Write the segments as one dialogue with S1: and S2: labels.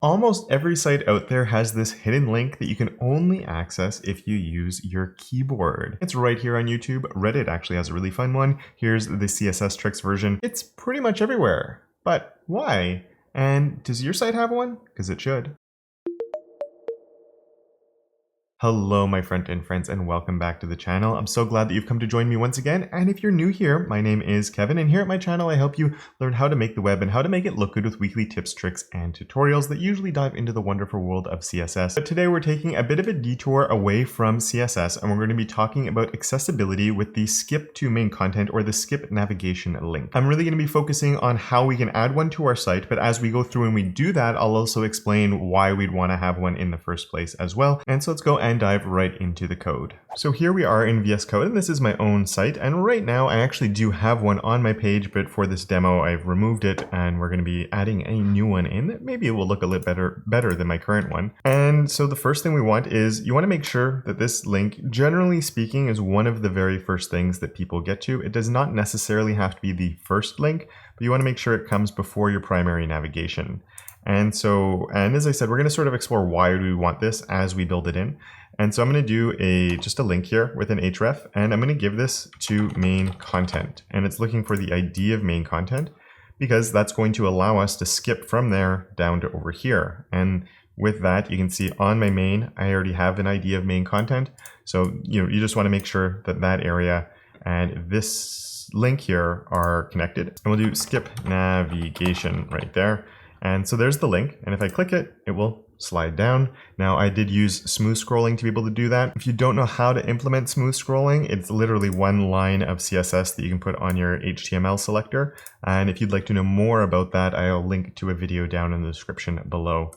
S1: Almost every site out there has this hidden link that you can only access if you use your keyboard. It's right here on YouTube. Reddit actually has a really fun one. Here's the CSS tricks version. It's pretty much everywhere. But why? And does your site have one? Because it should. Hello my front-end friends and welcome back to the channel. I'm so glad that you've come to join me once again, and if you're new here, my name is Kevin, and here at my channel I help you learn how to make the web and how to make it look good with weekly tips, tricks, and tutorials that usually dive into the wonderful world of CSS. But today we're taking a bit of a detour away from CSS, and we're going to be talking about accessibility with the skip to main content or the skip navigation link. I'm really going to be focusing on how we can add one to our site, but as we go through and we do that, I'll also explain why we'd want to have one in the first place as well. And so let's go and dive right into the code. So here we are in VS Code, and this is my own site, and right now I actually do have one on my page, but for this demo I've removed it and we're going to be adding a new one in that maybe it will look a little better than my current one. And so the first thing we want is you want to make sure that this link, generally speaking, is one of the very first things that people get to. It does not necessarily have to be the first link, but you want to make sure it comes before your primary navigation. And as I said, we're going to sort of explore why do we want this as we build it in. And so I'm going to do just a link here with an href, and I'm going to give this to main content. And it's looking for the ID of main content because that's going to allow us to skip from there down to over here. And with that, you can see on my main, I already have an ID of main content. So, you just want to make sure that that area and this link here are connected. And we'll do skip navigation right there. And so there's the link. And if I click it, it will slide down. Now I did use smooth scrolling to be able to do that. If you don't know how to implement smooth scrolling, it's literally one line of CSS that you can put on your HTML selector. And if you'd like to know more about that, I'll link to a video down in the description below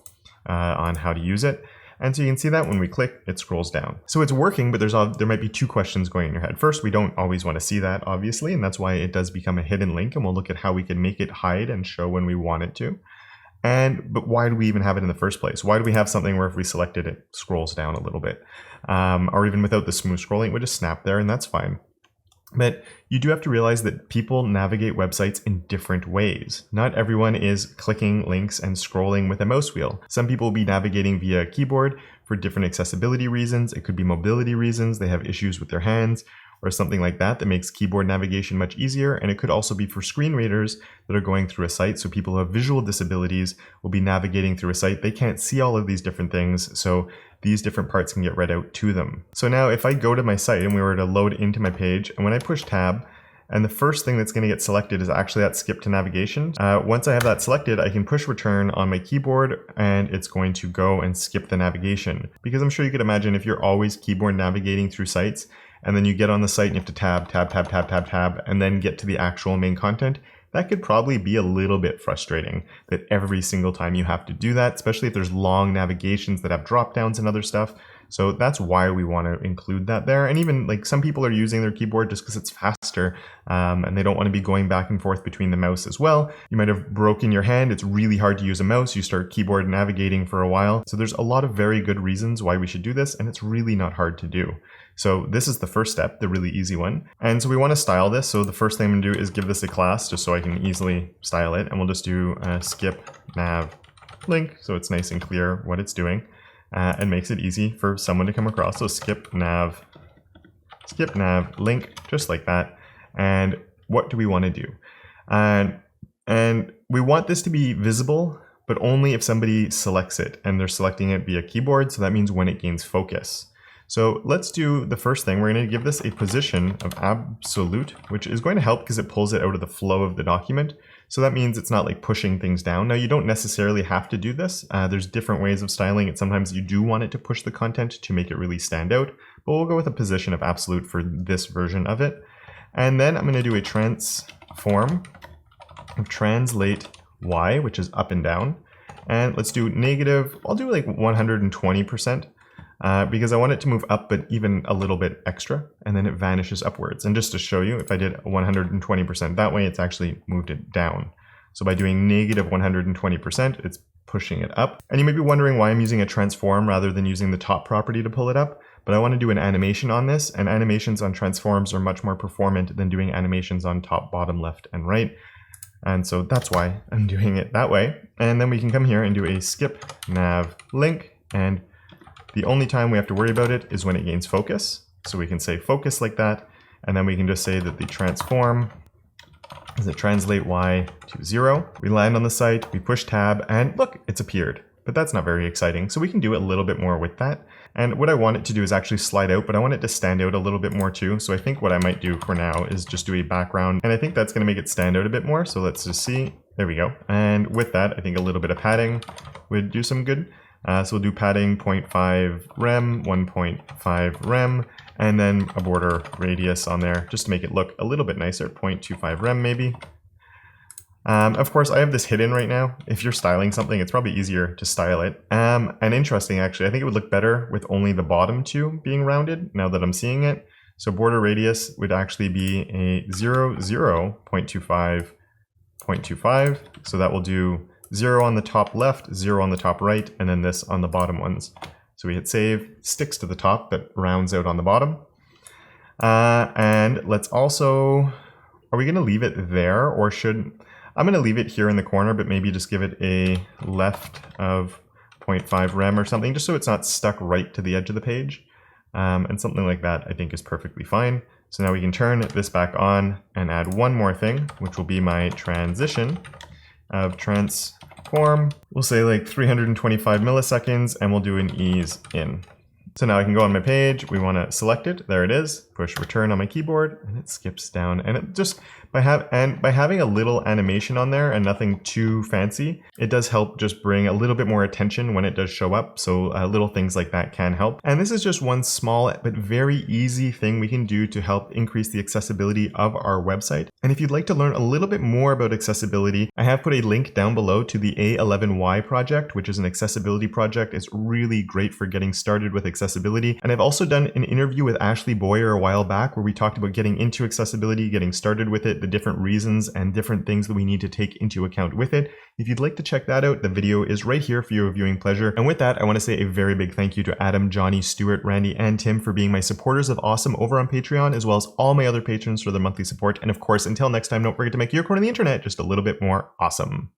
S1: on how to use it. And so you can see that when we click, it scrolls down. So it's working, but there might be two questions going in your head. First, we don't always want to see that, obviously, and that's why it does become a hidden link, and we'll look at how we can make it hide and show when we want it to. But why do we even have it in the first place? Why do we have something where if we select it, it scrolls down a little bit? Or even without the smooth scrolling, it would just snap there, and that's fine. But you do have to realize that people navigate websites in different ways. Not everyone is clicking links and scrolling with a mouse wheel. Some people will be navigating via a keyboard for different accessibility reasons. It could be mobility reasons. They have issues with their hands or something like that that makes keyboard navigation much easier. And it could also be for screen readers that are going through a site. So people who have visual disabilities will be navigating through a site. They can't see all of these different things. So these different parts can get read out to them. So now if I go to my site and we were to load into my page, and when I push tab, and the first thing that's going to get selected is actually that skip to navigation. Once I have that selected, I can push return on my keyboard and it's going to go and skip the navigation. Because I'm sure you could imagine if you're always keyboard navigating through sites, and then you get on the site and you have to tab, and then get to the actual main content, that could probably be a little bit frustrating that every single time you have to do that, especially if there's long navigations that have drop downs and other stuff. So that's why we want to include that there. And even like some people are using their keyboard just because it's faster and they don't want to be going back and forth between the mouse as well. You might have broken your hand. It's really hard to use a mouse. You start keyboard navigating for a while. So there's a lot of very good reasons why we should do this, and it's really not hard to do. So this is the first step, the really easy one. And so we want to style this. So the first thing I'm going to do is give this a class just so I can easily style it. And we'll just do skip nav link so it's nice and clear what it's doing. And makes it easy for someone to come across. So skip nav link, just like that. And what do we want to do? And we want this to be visible, but only if somebody selects it and they're selecting it via keyboard. So that means when it gains focus. So let's do the first thing. We're going to give this a position of absolute, which is going to help because it pulls it out of the flow of the document. So that means it's not like pushing things down. Now you don't necessarily have to do this. There's different ways of styling it. Sometimes you do want it to push the content to make it really stand out, but we'll go with a position of absolute for this version of it. And then I'm going to do a transform of translate Y, which is up and down. And let's do negative, I'll do like 120%. Because I want it to move up, but even a little bit extra, and then it vanishes upwards. And just to show you, if I did 120% that way, it's actually moved it down. So by doing negative 120%, it's pushing it up. And you may be wondering why I'm using a transform rather than using the top property to pull it up. But I want to do an animation on this, and animations on transforms are much more performant than doing animations on top, bottom, left, and right. And so that's why I'm doing it that way. And then we can come here and do a skip nav link. And the only time we have to worry about it is when it gains focus. So we can say focus like that. And then we can just say that the transform is it translate y to 0. We land on the site, we push tab, and look, it's appeared. But that's not very exciting. So we can do a little bit more with that. And what I want it to do is actually slide out, but I want it to stand out a little bit more too. So I think what I might do for now is just do a background. And I think that's going to make it stand out a bit more. So let's just see. There we go. And with that, I think a little bit of padding would do some good. So we'll do padding 0.5 rem, 1.5 rem, and then a border radius on there just to make it look a little bit nicer, 0.25 rem maybe. Of course, I have this hidden right now. If you're styling something, it's probably easier to style it. And interesting, actually, I think it would look better with only the bottom two being rounded now that I'm seeing it. So border radius would actually be a 0.25. So that will do 0 on the top left, 0 on the top right, and then this on the bottom ones. So we hit save, sticks to the top, but rounds out on the bottom. And let's also, are we going to leave it there or should... I'm going to leave it here in the corner, but maybe just give it a left of 0.5 rem or something, just so it's not stuck right to the edge of the page. And something like that I think is perfectly fine. So now we can turn this back on and add one more thing, which will be my transition of transform. We'll say like 325 milliseconds, and we'll do an ease in. So now I can go on my page, we want to select it, there it is, push return on my keyboard, and it skips down. And it just, by having a little animation on there and nothing too fancy, it does help just bring a little bit more attention when it does show up. So little things like that can help. And this is just one small but very easy thing we can do to help increase the accessibility of our website. And if you'd like to learn a little bit more about accessibility, I have put a link down below to the A11Y project, which is an accessibility project. It's really great for getting started with accessibility. And I've also done an interview with Ashley Boyer a while back where we talked about getting into accessibility, getting started with it, the different reasons and different things that we need to take into account with it. If you'd like to check that out, the video is right here for your viewing pleasure. And with that, I want to say a very big thank you to Adam, Johnny, Stuart, Randy, and Tim for being my supporters of Awesome over on Patreon, as well as all my other patrons for their monthly support. And of course, until next time, don't forget to make your corner of the internet just a little bit more awesome.